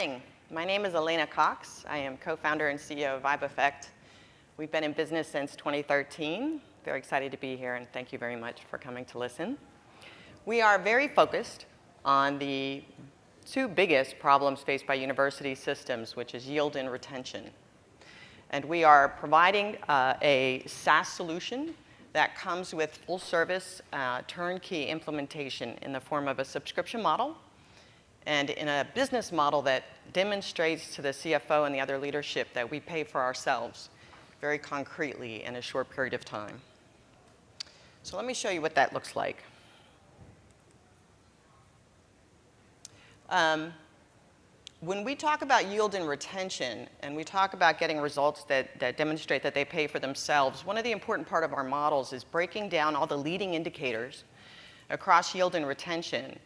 morning. My name is Elena Cox. I am co-founder and CEO of vibeffect. We've been in business since 2013. Very excited to be here, and thank you very much for coming to listen. We are very focused on the two biggest problems faced by university systems, which is yield and retention. And we are providing a SaaS solution that comes with full service turnkey implementation in the form of a subscription model and in a business model that demonstrates to the CFO and the other leadership that we pay for ourselves very concretely in a short period of time. So let me show you what that looks like. When we talk about yield and retention, and we talk about getting results that demonstrate that they pay for themselves, one of the important part of our models is breaking down all the leading indicators across yield and retention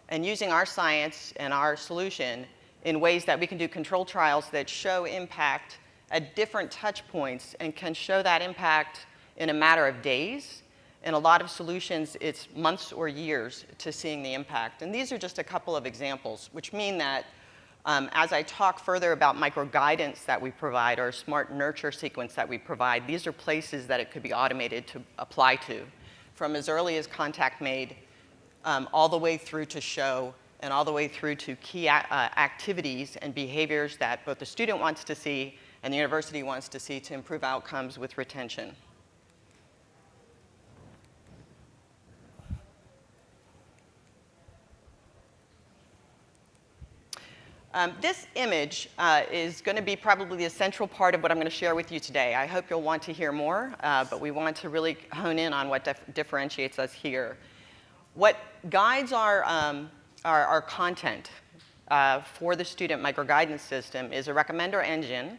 and using our science and our solution in ways that we can do control trials that show impact at different touch points and can show that impact in a matter of days. In a lot of solutions, it's months or years to seeing the impact. And these are just a couple of examples, which mean that as I talk further about micro-guidance that we provide or smart nurture sequence that we provide, these are places that it could be automated to apply to, from as early as contact made all the way through to show and all the way through to key activities and behaviors that both the student wants to see and the university wants to see to improve outcomes with retention. This image is going to be probably the central part of what I'm going to share with you today. I hope you'll want to hear more, but we want to really hone in on what differentiates us here. What guides our content for the student microguidance system is a recommender engine,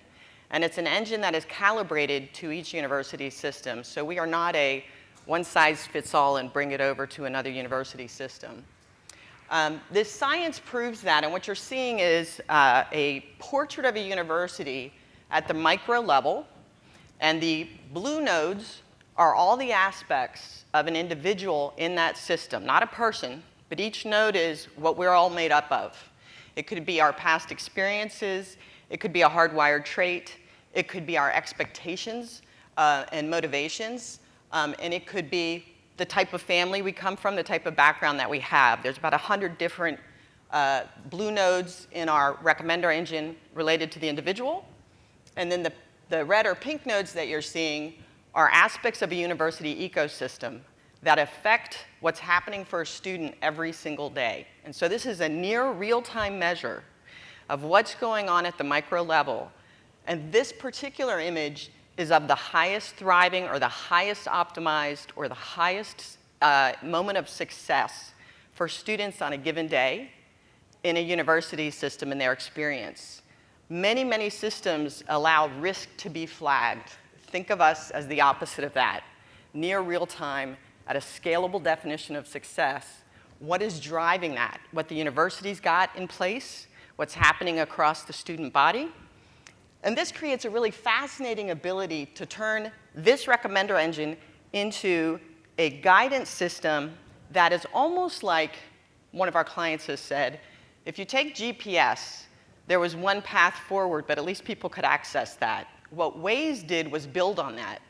and it's an engine that is calibrated to each university system. So we are not a one-size-fits-all and bring it over to another university system. This science proves that, and what you're seeing is a portrait of a university at the micro level, and the blue nodes are all the aspects of an individual in that system, not a person, but each node is what we're all made up of. It could be our past experiences, it could be a hardwired trait, it could be our expectations and motivations, and it could be the type of family we come from, the type of background that we have. There's about 100 different blue nodes in our recommender engine related to the individual. And then the red or pink nodes that you're seeing are aspects of a university ecosystem that affect what's happening for a student every single day. And so this is a near real-time measure of what's going on at the micro level. And this particular image is of the highest thriving or the highest optimized or the highest moment of success for students on a given day in a university system in their experience. Many, many systems allow risk to be flagged. Think of us as the opposite of that. Near real time, at a scalable definition of success, what is driving that? What the university's got in place, what's happening across the student body. And this creates a really fascinating ability to turn this recommender engine into a guidance system that is almost like one of our clients has said, if you take GPS, there was one path forward, but at least people could access that. What Waze did was build on that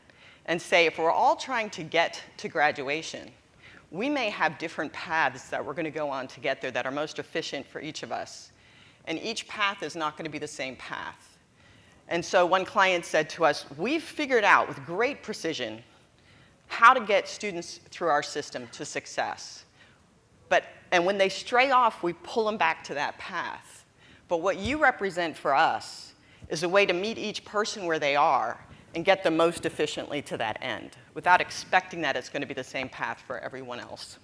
and say, if we're all trying to get to graduation, we may have different paths that we're going to go on to get there that are most efficient for each of us. And each path is not going to be the same path. And so one client said to us, we've figured out with great precision how to get students through our system to success. And when they stray off, we pull them back to that path. But what you represent for us is a way to meet each person where they are and get them most efficiently to that end without expecting that it's going to be the same path for everyone else.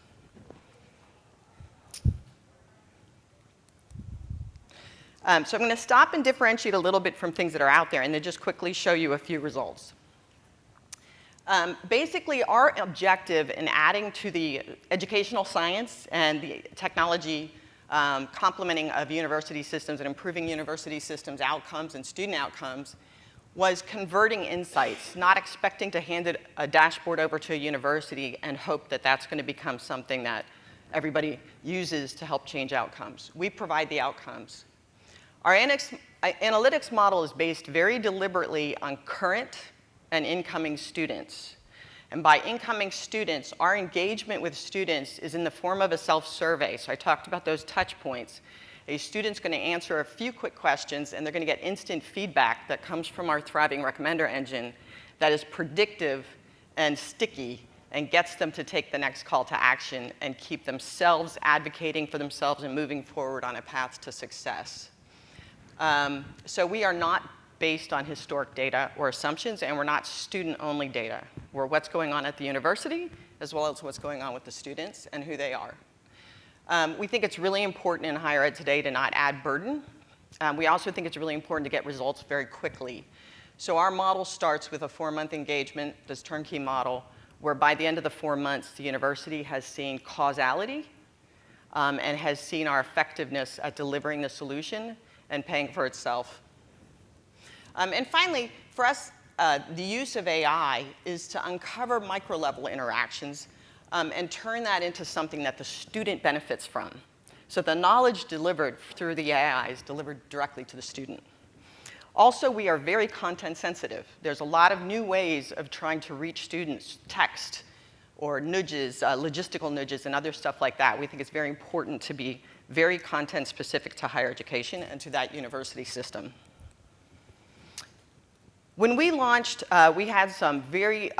So I'm going to stop and differentiate a little bit from things that are out there and then just quickly show you a few results. Basically, our objective in adding to the educational science and the technology complementing of university systems and improving university systems outcomes and student outcomes was converting insights, not expecting to hand a dashboard over to a university and hope that that's going to become something that everybody uses to help change outcomes. We provide the outcomes. Our analytics model is based very deliberately on current and incoming students. And by incoming students, our engagement with students is in the form of a self-survey. So I talked about those touch points. A student's going to answer a few quick questions, and they're going to get instant feedback that comes from our thriving recommender engine that is predictive and sticky and gets them to take the next call to action and keep themselves advocating for themselves and moving forward on a path to success. So we are not based on historic data or assumptions, and we're not student-only data. We're what's going on at the university, as well as what's going on with the students and who they are. We think it's really important in higher ed today to not add burden. We also think it's really important to get results very quickly. So our model starts with a 4-month engagement, this turnkey model, where by the end of the 4 months, the university has seen causality and has seen our effectiveness at delivering the solution and paying for itself. And finally, for us, the use of AI is to uncover micro-level interactions and turn that into something that the student benefits from. So the knowledge delivered through the AI is delivered directly to the student. Also, we are very content sensitive. There's a lot of new ways of trying to reach students, text or nudges, logistical nudges, and other stuff like that. We think it's very important to be very content specific to higher education and to that university system. When we launched, we had some very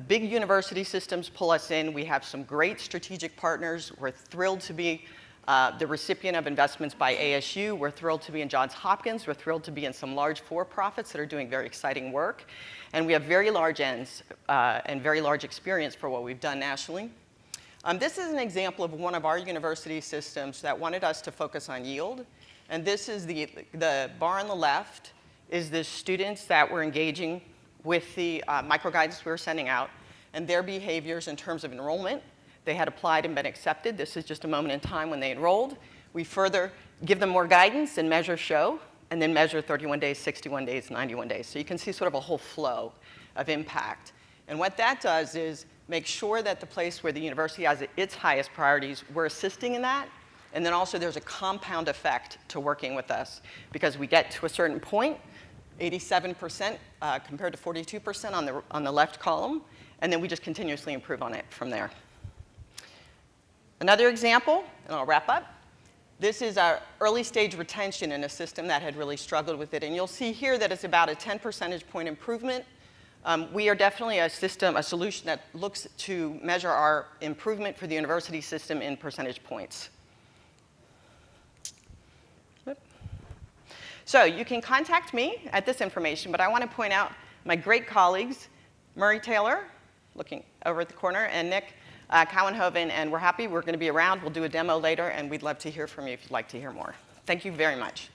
big university systems pull us in. We have some great strategic partners. We're thrilled to be the recipient of investments by ASU. We're thrilled to be in Johns Hopkins. We're thrilled to be in some large for-profits that are doing very exciting work. And we have very large ends and very large experience for what we've done nationally. This is an example of one of our university systems that wanted us to focus on yield. And this is the bar on the left is the students that were engaging with the microguidance we were sending out and their behaviors in terms of enrollment. They had applied and been accepted. This is just a moment in time when they enrolled. We further give them more guidance and measure show, and then measure 31 days, 61 days, 91 days. So you can see sort of a whole flow of impact. And what that does is make sure that the place where the university has its highest priorities, we're assisting in that. And then also there's a compound effect to working with us, because we get to a certain point, 87% compared to 42% on the left column, and then we just continuously improve on it from there. Another example, and I'll wrap up. This is our early stage retention in a system that had really struggled with it. And you'll see here that it's about a 10 percentage point improvement. We are definitely a solution that looks to measure our improvement for the university system in percentage points. So you can contact me at this information, but I want to point out my great colleagues, Murray Taylor, looking over at the corner, and Nick Cowenhoven, and we're happy. We're going to be around. We'll do a demo later, and we'd love to hear from you if you'd like to hear more. Thank you very much.